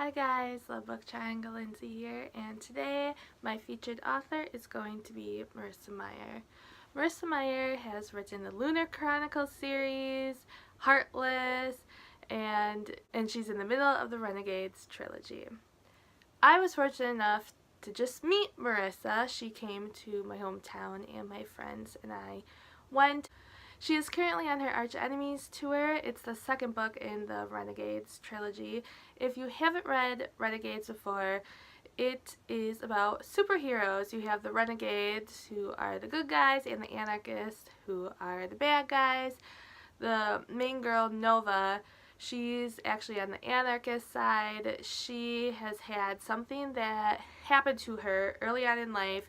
Hi guys, LoveBookTriangleLindsey here, and today my featured author is going to be Marissa Meyer. Marissa Meyer has written the Lunar Chronicles series, Heartless, and she's in the middle of the Renegades trilogy. I was fortunate enough to just meet Marissa. She came to my hometown and my friends and I went. She is currently on her Archenemies tour. It's the second book in the Renegades trilogy. If you haven't read Renegades before, it is about superheroes. You have the Renegades, who are the good guys, and the Anarchists, who are the bad guys. The main girl, Nova, she's actually on the anarchist side. She has had something that happened to her early on in life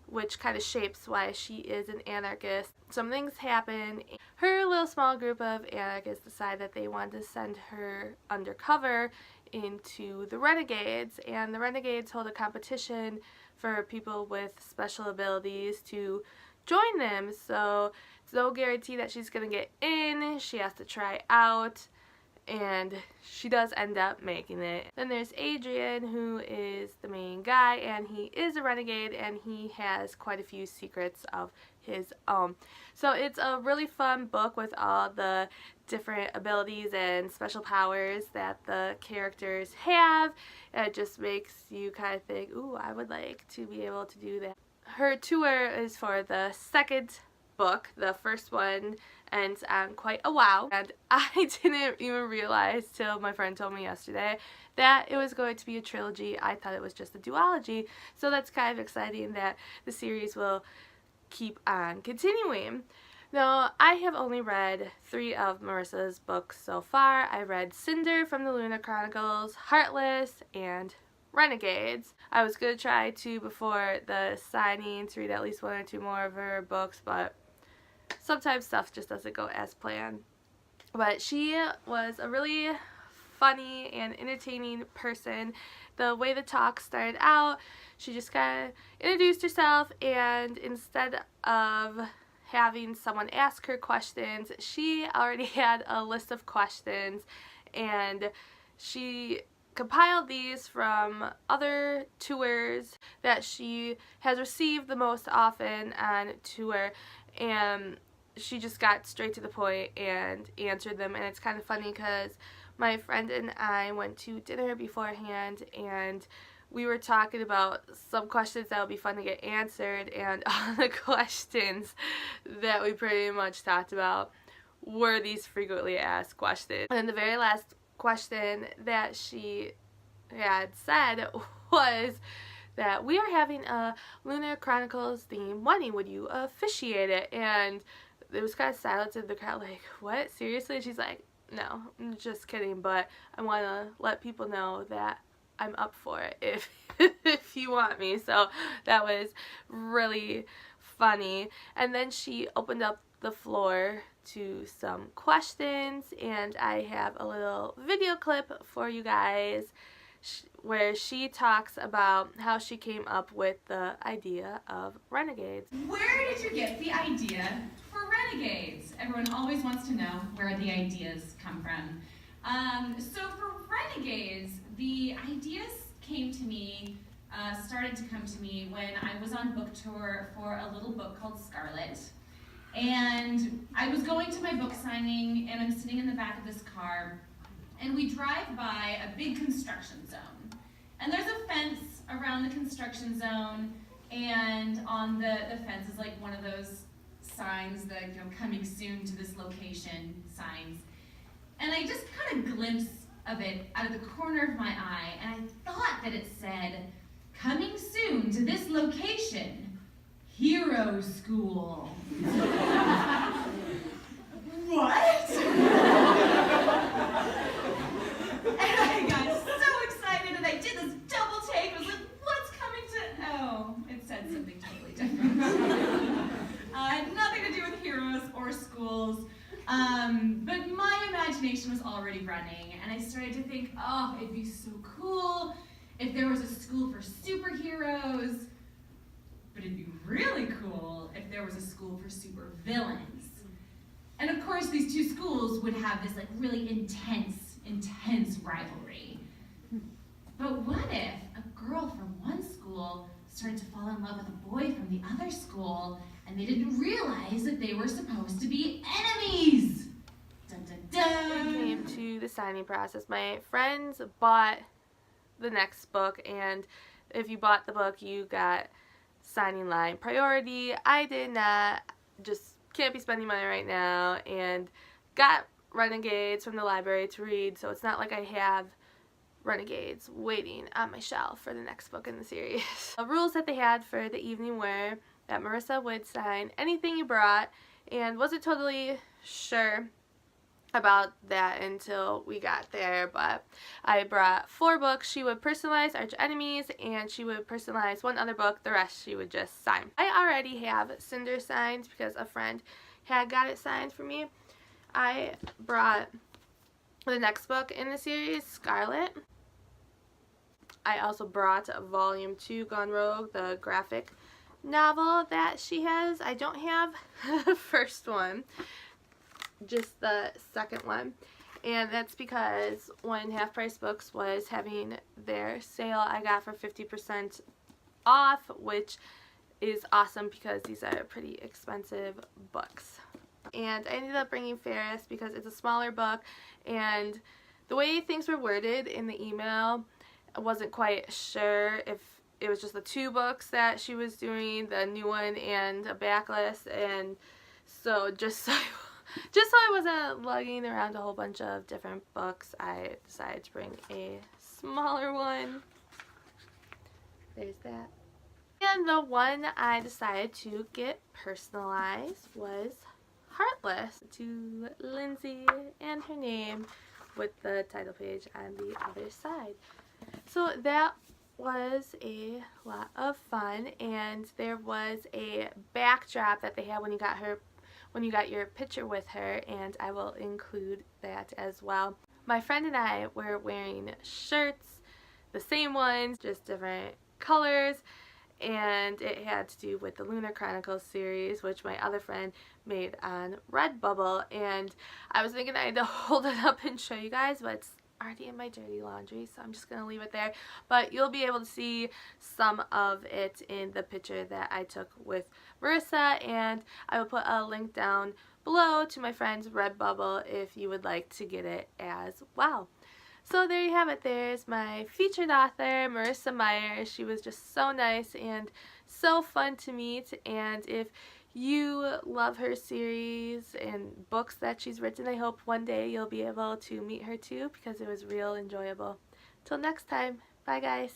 which kind of shapes why she is an anarchist. Some things happen. Her little small group of anarchists decide that they want to send her undercover into the Renegades, and the Renegades hold a competition for people with special abilities to join them. So it's no guarantee that she's going to get in. She has to try out, and she does end up making it. Then there's Adrian, who is the main guy, and he is a renegade, and he has quite a few secrets of his own. So it's a really fun book with all the different abilities and special powers that the characters have. It just makes you kind of think, ooh, I would like to be able to do that. Her tour is for the second book. The first one ends on quite a wow, and I didn't even realize till my friend told me yesterday that it was going to be a trilogy. I thought it was just a duology, so that's kind of exciting that the series will keep on continuing. Now, I have only read 3 of Marissa's books so far. I read Cinder from the Lunar Chronicles, Heartless, and Renegades. I was going to try to, before the signing, to read at least 1 or 2 more of her books, but sometimes stuff just doesn't go as planned. But she was a really funny and entertaining person. The way the talk started out, she just kind of introduced herself, and instead of having someone ask her questions, she already had a list of questions, and she compiled these from other tours that she has received the most often on tour, and she just got straight to the point and answered them. And it's kind of funny because my friend and I went to dinner beforehand, and we were talking about some questions that would be fun to get answered, and all the questions that we pretty much talked about were these frequently asked questions. And the very last question that she had said was that we are having a Lunar Chronicles themed wedding. Would you officiate it? And there was kind of silence in the crowd, like, what? Seriously? And she's like, no, I'm just kidding, but I want to let people know that I'm up for it if you want me. So that was really funny. And then she opened up the floor to some questions, and I have a little video clip for you guys where she talks about how she came up with the idea of Renegades. Where did you get the idea for Renegades? Everyone always wants to know where the ideas come from. So for Renegades, the ideas came to me, started to come to me when I was on book tour for a little book called Scarlet. And I was going to my book signing, and I'm sitting in the back of this car, and we drive by a big construction zone. And there's a fence around the construction zone, and on the fence is like one of those signs that, you know, coming soon to this location signs. And I just caught a glimpse of it out of the corner of my eye, and I thought that it said, coming soon to this location, Hero School. What? And I got so excited, and I did this double take. I was like, what's coming to... Oh, it said something totally different. Nothing to do with heroes or schools. But my imagination was already running, and I started to think, oh, it'd be so cool if there was a school for superheroes, but it'd be really cool if there was a school for supervillains. And of course, these two schools would have this like really intense rivalry. But what if a girl from one school started to fall in love with a boy from the other school, and they didn't realize that they were supposed to be enemies? Dun, dun, dun. When it came to the signing process, my friends bought the next book, and if you bought the book, you got signing line priority. I did not, just can't be spending money right now, and got Renegades from the library to read, so it's not like I have Renegades waiting on my shelf for the next book in the series. The rules that they had for the evening were that Marissa would sign anything you brought, and wasn't totally sure about that until we got there, but I brought 4 books. She would personalize Archenemies, and she would personalize one other book. The rest she would just sign. I already have Cinder signed because a friend had got it signed for me. I brought the next book in the series, Scarlet. I also brought Volume 2, Gone Rogue, the graphic novel that she has. I don't have the first one, just the second one, and that's because when Half Price Books was having their sale, I got for 50% off, which is awesome because these are pretty expensive books. And I ended up bringing Ferris because it's a smaller book, and the way things were worded in the email, I wasn't quite sure if it was just the 2 books that she was doing, the new one and a backlist, and so just so I wasn't lugging around a whole bunch of different books, I decided to bring a smaller one. There's that. And the one I decided to get personalized was Heartless, to Lindsay and her name, with the title page on the other side. So that was a lot of fun, and there was a backdrop that they had when you got your picture with her, and I will include that as well. My friend and I were wearing shirts, the same ones, just different colors, and it had to do with the Lunar Chronicles series, which my other friend made on Redbubble, and I was thinking I had to hold it up and show you guys, but it's already in my dirty laundry, so I'm just going to leave it there. But you'll be able to see some of it in the picture that I took with Marissa, and I will put a link down below to my friend's Redbubble if you would like to get it as well. So there you have it. There's my featured author, Marissa Meyer. She was just so nice and so fun to meet, and if you love her series and books that she's written, I hope one day you'll be able to meet her too, because it was real enjoyable. Till next time, bye guys.